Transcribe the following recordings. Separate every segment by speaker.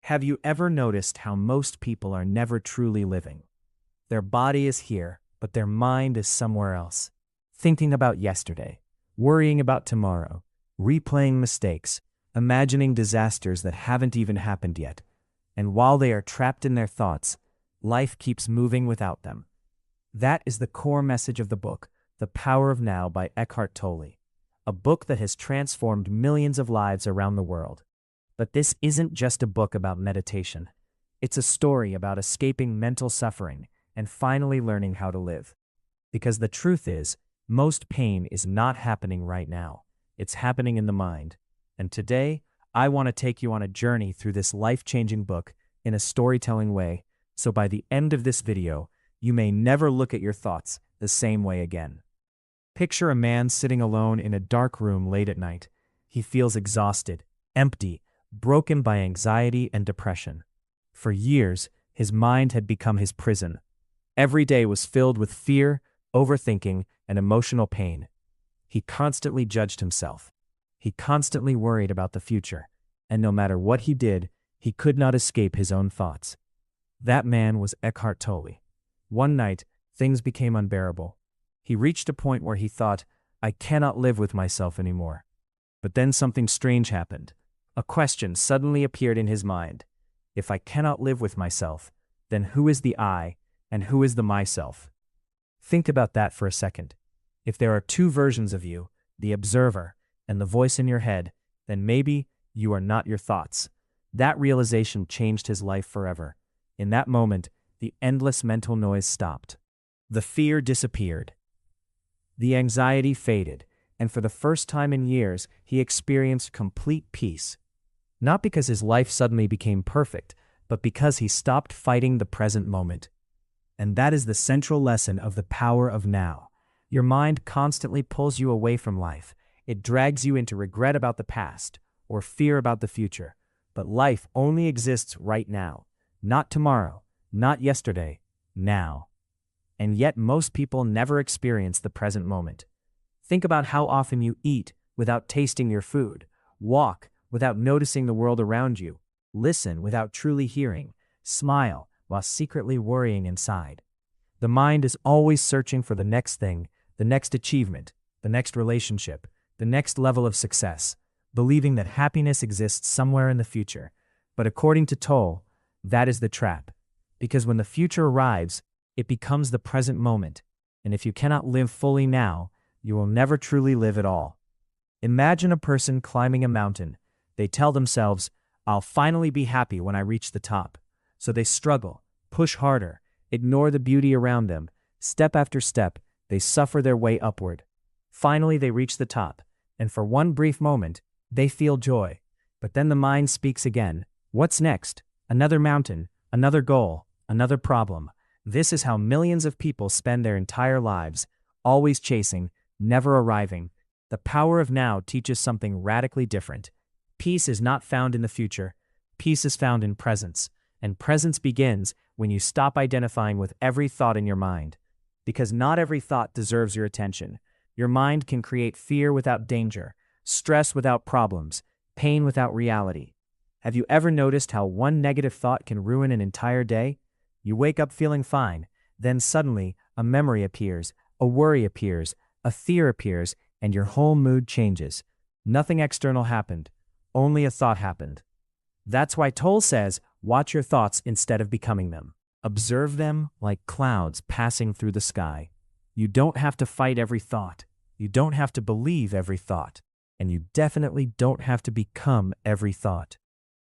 Speaker 1: Have you ever noticed how most people are never truly living? Their body is here, but their mind is somewhere else. Thinking about yesterday, worrying about tomorrow, replaying mistakes, imagining disasters that haven't even happened yet. And while they are trapped in their thoughts, life keeps moving without them. That is the core message of the book, The Power of Now by Eckhart Tolle, a book that has transformed millions of lives around the world. But this isn't just a book about meditation. It's a story about escaping mental suffering and finally learning how to live. Because the truth is, most pain is not happening right now. It's happening in the mind. And today, I want to take you on a journey through this life-changing book in a storytelling way, so by the end of this video, you may never look at your thoughts the same way again. Picture a man sitting alone in a dark room late at night. He feels exhausted, empty, broken by anxiety and depression. For years, his mind had become his prison. Every day was filled with fear, overthinking, and emotional pain. He constantly judged himself. He constantly worried about the future, and no matter what he did, he could not escape his own thoughts. That man was Eckhart Tolle. One night, things became unbearable. He reached a point where he thought, I cannot live with myself anymore. But then something strange happened. A question suddenly appeared in his mind. If I cannot live with myself, then who is the I and who is the myself? Think about that for a second. If there are two versions of you, the observer and the voice in your head, then maybe you are not your thoughts. That realization changed his life forever. In that moment, the endless mental noise stopped. The fear disappeared. The anxiety faded, and for the first time in years, he experienced complete peace. Not because his life suddenly became perfect, but because he stopped fighting the present moment. And that is the central lesson of the power of now. Your mind constantly pulls you away from life. It drags you into regret about the past or fear about the future. But life only exists right now. Not tomorrow, not yesterday, now. And yet most people never experience the present moment. Think about how often you eat without tasting your food, walk without noticing the world around you, listen without truly hearing, smile while secretly worrying inside. The mind is always searching for the next thing, the next achievement, the next relationship, the next level of success, believing that happiness exists somewhere in the future. But according to Tolle, that is the trap. Because when the future arrives, it becomes the present moment. And if you cannot live fully now, you will never truly live at all. Imagine a person climbing a mountain. They tell themselves, I'll finally be happy when I reach the top. So they struggle, push harder, ignore the beauty around them. Step after step, they suffer their way upward. Finally, they reach the top, and for one brief moment, they feel joy. But then the mind speaks again. What's next? Another mountain, another goal, another problem. This is how millions of people spend their entire lives, always chasing, never arriving. The power of now teaches something radically different. Peace is not found in the future. Peace is found in presence. And presence begins when you stop identifying with every thought in your mind. Because not every thought deserves your attention. Your mind can create fear without danger, stress without problems, pain without reality. Have you ever noticed how one negative thought can ruin an entire day? You wake up feeling fine, then suddenly a memory appears, a worry appears, a fear appears, and your whole mood changes. Nothing external happened, only a thought happened. That's why Tolle says, watch your thoughts instead of becoming them. Observe them like clouds passing through the sky. You don't have to fight every thought. You don't have to believe every thought. And you definitely don't have to become every thought.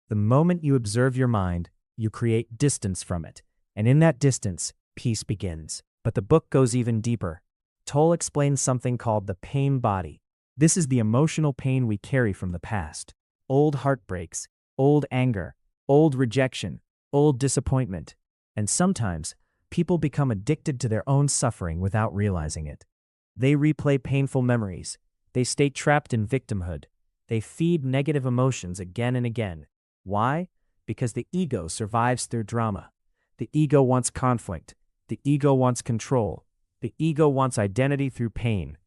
Speaker 1: The moment you observe your mind, you create distance from it. And in that distance, peace begins. But the book goes even deeper. Tolle explains something called the pain body. This is the emotional pain we carry from the past. Old heartbreaks, old anger, old rejection, old disappointment. And sometimes, people become addicted to their own suffering without realizing it. They replay painful memories. They stay trapped in victimhood. They feed negative emotions again and again. Why? Because the ego survives through drama. The ego wants conflict. The ego wants control. The ego wants identity through pain.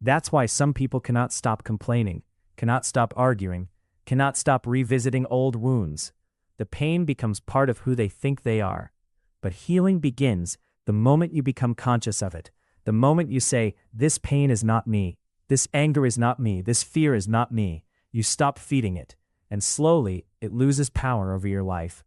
Speaker 1: That's why some people cannot stop complaining, cannot stop arguing, cannot stop revisiting old wounds. The pain becomes part of who they think they are. But healing begins the moment you become conscious of it. The moment you say, "This pain is not me. This anger is not me. This fear is not me." You stop feeding it, and slowly it loses power over your life.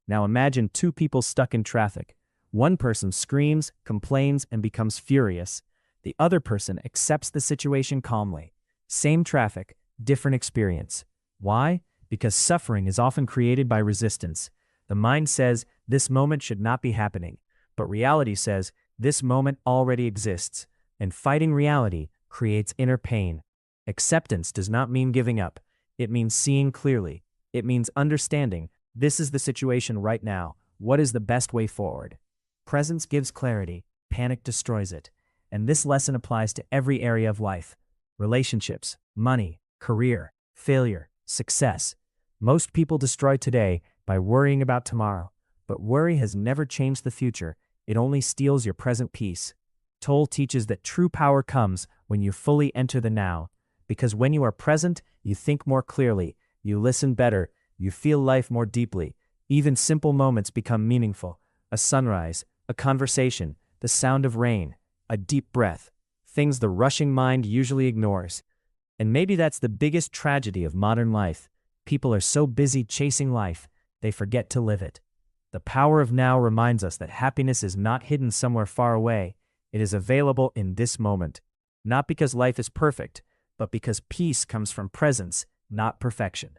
Speaker 1: Now imagine two people stuck in traffic. One person screams, complains, and becomes furious. The other person accepts the situation calmly. Same traffic, different experience. Why? Because suffering is often created by resistance. The mind says, "This moment should not be happening," but reality says, "This moment already exists," and fighting reality creates inner pain. Acceptance does not mean giving up. It means seeing clearly. It means understanding, this is the situation right now. What is the best way forward? Presence gives clarity. Panic destroys it. And this lesson applies to every area of life. Relationships, money, career, failure, success. Most people destroy today by worrying about tomorrow. But worry has never changed the future. It only steals your present peace. Tolle teaches that true power comes when you fully enter the now. Because when you are present, you think more clearly, you listen better, you feel life more deeply. Even simple moments become meaningful. A sunrise, a conversation, the sound of rain, a deep breath. Things the rushing mind usually ignores. And maybe that's the biggest tragedy of modern life. People are so busy chasing life, they forget to live it. The power of now reminds us that happiness is not hidden somewhere far away. It is available in this moment. Not because life is perfect, but because peace comes from presence, not perfection.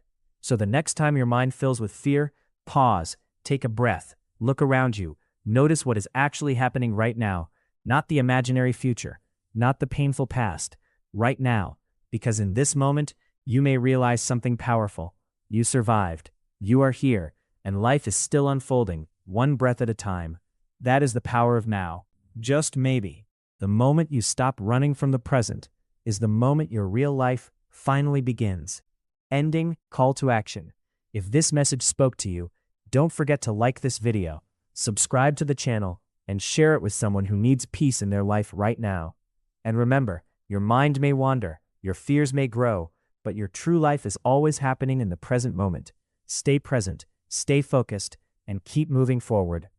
Speaker 1: So the next time your mind fills with fear, pause, take a breath, look around you, notice what is actually happening right now, not the imaginary future, not the painful past, right now, because in this moment, you may realize something powerful. You survived, you are here, and life is still unfolding, one breath at a time. That is the power of now. Just maybe, the moment you stop running from the present is the moment your real life finally begins. Ending, call to action. If this message spoke to you, don't forget to like this video, subscribe to the channel, and share it with someone who needs peace in their life right now. And remember, your mind may wander, your fears may grow, but your true life is always happening in the present moment. Stay present, stay focused, and keep moving forward.